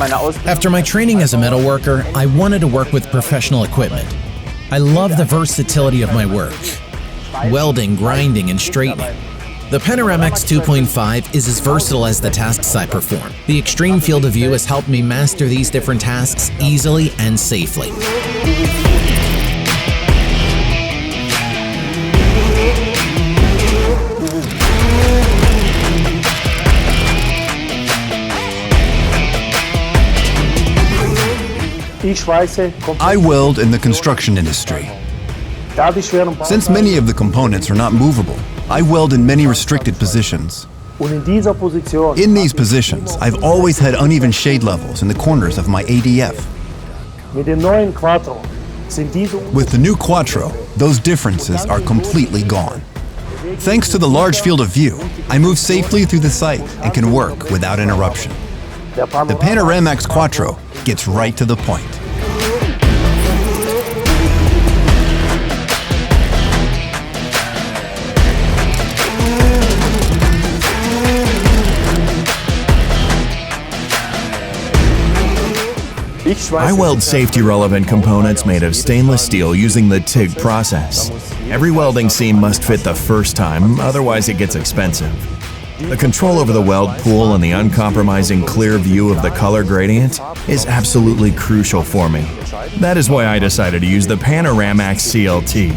After my training as a metalworker, I wanted to work with professional equipment. I love the versatility of my work: welding, grinding, and straightening. The panoramaxx 2.5 is as versatile as the tasks I perform. The extreme field of view has helped me master these different tasks easily and safely. I weld in the construction industry. Since many of the components are not movable, I weld in many restricted positions. In these positions, I've always had uneven shade levels in the corners of my ADF. With the new Quattro, those differences are completely gone. Thanks to the large field of view, I move safely through the site and can work without interruption. The panoramaxx Quattro gets right to the point. I weld safety-relevant components made of stainless steel using the TIG process. Every welding seam must fit the first time, otherwise it gets expensive. The control over the weld pool and the uncompromising clear view of the color gradient is absolutely crucial for me. That is why I decided to use the panoramaxx CLT.